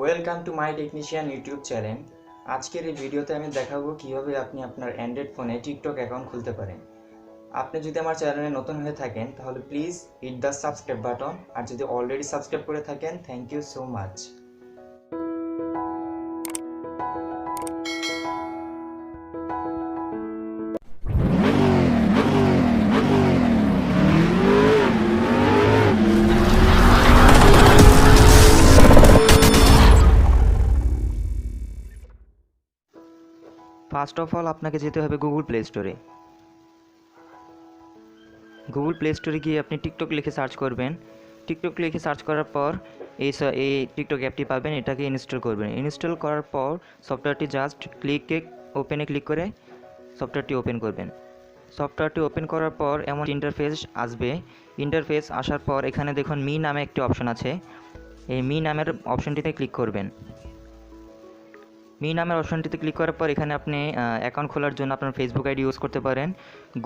Welcome to my technician YouTube channel. আজকের এই ভিডিওতে আমি দেখাবো কিভাবে আপনি আপনার অ্যান্ড্রয়েড ফোনে টিকটক অ্যাকাউন্ট খুলতে পারেন। আপনি যদি আমার চ্যানেলে নতুন হয়ে থাকেন তাহলে please hit the subscribe button, আর যদি অলরেডি সাবস্ক্রাইব করে থাকেন thank you so much. First of all আপনাকে যেতে হবে গুগল প্লে স্টোরে। গুগল প্লে স্টোরে গিয়ে আপনি টিকটক লিখে সার্চ করবেন। টিকটক লিখে সার্চ করার পর এই টিকটক অ্যাপটি পাবেন, এটাকে ইনস্টল করবেন। ইনস্টল করার পর সফটওয়্যারটি জাস্ট ওপেনে ক্লিক করে সফটওয়্যারটি ওপেন করবেন। সফটওয়্যারটি ওপেন করার পর এমন ইন্টারফেস আসবে। ইন্টারফেস আসার পর এখানে দেখুন মি নামে একটি অপশন আছে। এই মি নামের অপশনটিতে ক্লিক করবেন। মি নামের অপশনটিতে ক্লিক করার পর এখানে আপনি অ্যাকাউন্ট খোলার জন্য আপনার ফেসবুক আইডি ইউজ করতে পারেন,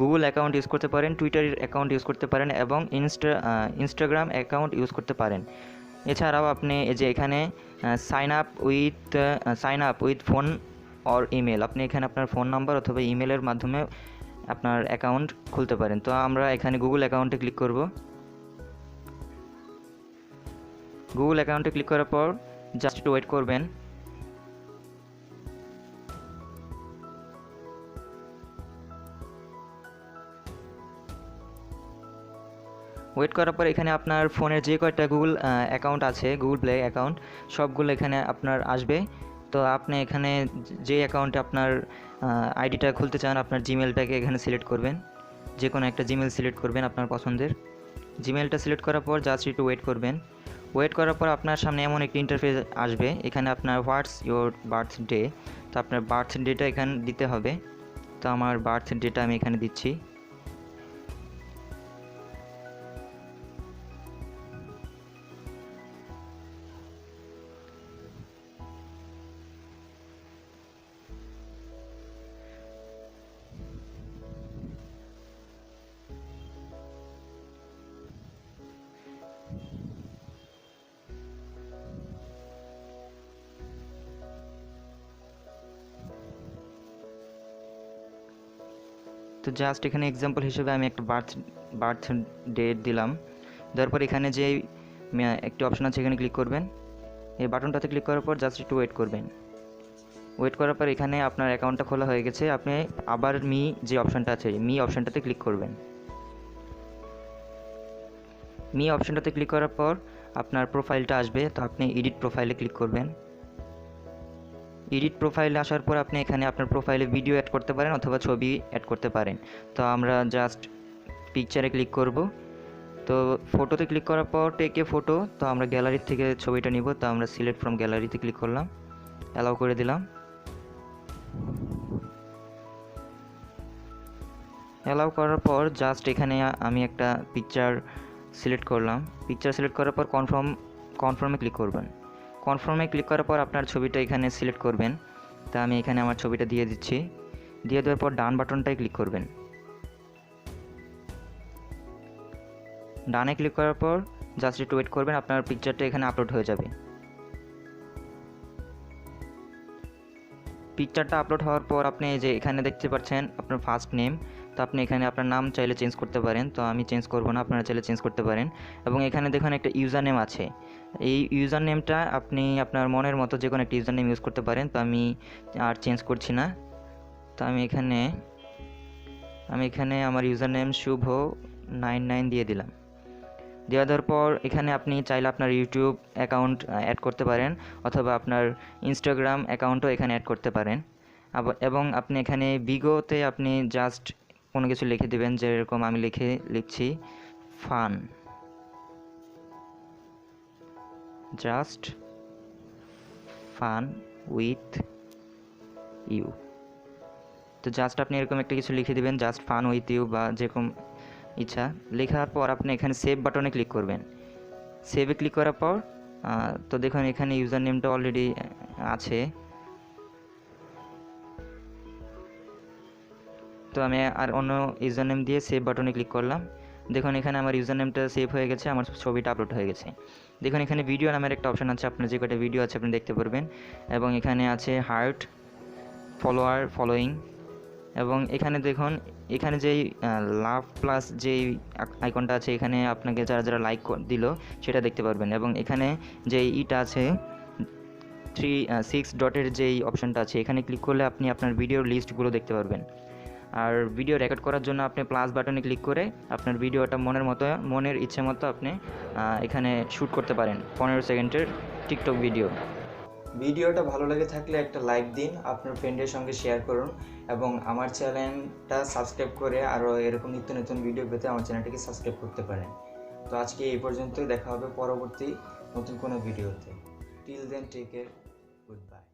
গুগল অ্যাকাউন্ট ইউজ করতে পারেন, টুইটারের অ্যাকাউন্ট ইউজ করতে পারেন এবং ইনস্টাগ্রাম অ্যাকাউন্ট ইউজ করতে পারেন। এছাড়াও আপনি এই যে এখানে sign up with phone or email, আপনি এখানে আপনার ফোন নাম্বার অথবা ইমেলের মাধ্যমে আপনার অ্যাকাউন্ট খুলতে পারেন। তো আমরা এখানে গুগল অ্যাকাউন্টে ক্লিক করব। গুগল অ্যাকাউন্টে ক্লিক করার পর জাস্ট একটু ওয়েট করবেন। ওয়েট করার পর এখানে আপনার ফোনের যে কয়টা গুগল অ্যাকাউন্ট আছে, গুগল প্লে অ্যাকাউন্ট, সবগুলো এখানে আপনার আসবে। তো আপনি এখানে যে অ্যাকাউন্টে আপনার আইডিটা খুলতে চান, আপনার জিমেলটাকে এখানে সিলেক্ট করবেন। যে কোনো একটা জিমেল সিলেক্ট করবেন আপনার পছন্দের। জিমেলটা সিলেক্ট করার পর জাস্ট একটু ওয়েট করবেন। ওয়েট করার পর আপনার সামনে এমন একটি ইন্টারফেস আসবে। এখানে আপনার হোয়াটস ইয়োর বার্থডে, তো আপনার বার্থডেটা এখানে দিতে হবে। তো আমার বার্থডেটা আমি এখানে দিচ্ছি। তো জাস্ট এখানে এক্সাম্পল হিসেবে আমি একটা বার্থ ডেট দিলাম। দেওয়ার পর এখানে যে একটি অপশন আছে এখানে ক্লিক করবেন। এই বাটনটাতে ক্লিক করার পর জাস্ট একটু ওয়েট করবেন। ওয়েট করার পর এখানে আপনার অ্যাকাউন্টটা খোলা হয়ে গেছে। আপনি আবার যে অপশনটা আছে মি অপশনটাতে ক্লিক করবেন। মি অপশনটাতে ক্লিক করার পর আপনার প্রোফাইলটা আসবে। তো আপনি এডিট প্রোফাইলে ক্লিক করবেন। এডিট প্রোফাইলে আসার পর আপনি এখানে আপনার প্রোফাইলে ভিডিও অ্যাড করতে পারেন অথবা ছবি অ্যাড করতে পারেন। তো আমরা জাস্ট পিকচারে ক্লিক করব। তো ফটোতে ক্লিক করার পর টেক এ ফটো, তো আমরা গ্যালারি থেকে ছবিটা নিব। তো আমরা সিলেক্ট ফ্রম গ্যালারিতে ক্লিক করলাম, অ্যালাউ করে দিলাম। অ্যালাউ করার পর জাস্ট এখানে আমি একটা পিকচার সিলেক্ট করলাম। পিকচার সিলেক্ট করার পর কনফার্মে ক্লিক করবেন। কনফার্মে ক্লিক করার পর আপনার ছবিটা এখানে সিলেক্ট করবেন। তা আমি এখানে আমার ছবিটা দিয়ে দিচ্ছি। দিয়ে দেওয়ার পর ডান বাটনটায় ক্লিক করবেন। ডানে ক্লিক করার পর জাস্ট একটু ওয়েট করবেন, আপনার পিকচারটা এখানে আপলোড হয়ে যাবে। পিকচারটা আপলোড হওয়ার পর আপনি যে এখানে দেখতে পাচ্ছেন আপনার ফার্স্ট নেম, তো আপনি এখানে আপনার নাম চাইলে চেঞ্জ করতে পারেন। তো আমি চেঞ্জ করব না, আপনারা চাইলে চেঞ্জ করতে পারেন। এবং এখানে দেখুন একটা ইউজার নেম আছে। এই ইউজার নেমটা আপনি আপনার মনের মতো যে কোনো একটা ইউজার নেম ইউজ করতে পারেন। তো আমি আর চেঞ্জ করছি না। তো আমি এখানে আমার ইউজার নেম শুভ99 দিয়ে দিলাম। দেওয়ার পর এখানে আপনি চাইলে আপনার ইউটিউব অ্যাকাউন্ট অ্যাড করতে পারেন অথবা আপনার ইনস্টাগ্রাম অ্যাকাউন্টও এখানে অ্যাড করতে পারেন। এবং আপনি এখানে বিগোতে আপনি জাস্ট কোনো কিছু লিখে দেবেন, যেরকম আমি লিখছি fun, just fun with you. তো জাস্ট আপনি এরকম একটা কিছু লিখে দেবেন, জাস্ট ফান উইথ ইউ বা যেরকম ইচ্ছা। লেখার পর আপনি এখানে সেভ বাটনে ক্লিক করবেন। সেভে ক্লিক করার পর তো দেখুন এখানে ইউজার নেমটা অলরেডি আছে। তো আমি আর অন্য ইউজার নেম দিয়ে সেভ বাটনে ক্লিক করলাম। দেখুন এখানে আমার ইউজার নেমটা সেভ হয়ে গেছে, আমার ছবিটা আপলোড হয়ে গেছে। দেখুন এখানে ভিডিও নামের একটা অপশন আছে, আপনার যে কটা ভিডিও আছে আপনি দেখতে পারবেন। এবং এখানে আছে হার্ট, ফলোয়ার, ফলোয়িং। এবং এখানে দেখুন এখানে যেই লাভ প্লাস যেই আইকনটা আছে, এখানে আপনাকে যারা যারা লাইক দিল সেটা দেখতে পারবেন। এবং এখানে যেই ইটা আছে 6 ডটের যেই অপশনটা আছে, এখানে ক্লিক করলে আপনি আপনার ভিডিওর লিস্টগুলো দেখতে পারবেন। আর ভিডিও রেকর্ড করার জন্য আপনি প্লাস বাটনে ক্লিক করে আপনার ভিডিওটা মনের ইচ্ছে মতো আপনি এখানে শ্যুট করতে পারেন 15 সেকেন্ডের টিকটক ভিডিও। ভিডিওটা ভালো লেগে থাকলে একটা লাইক দিন, আপনার ফ্রেন্ডের সঙ্গে শেয়ার করুন এবং আমার চ্যানেলটা সাবস্ক্রাইব করে আরও এরকম নিত্য নতুন ভিডিও পেতে আমার চ্যানেলটিকে সাবস্ক্রাইব করতে পারেন। তো আজকে এই পর্যন্তই, দেখা হবে পরবর্তী নতুন কোনো ভিডিওতে। Till then take care, good by.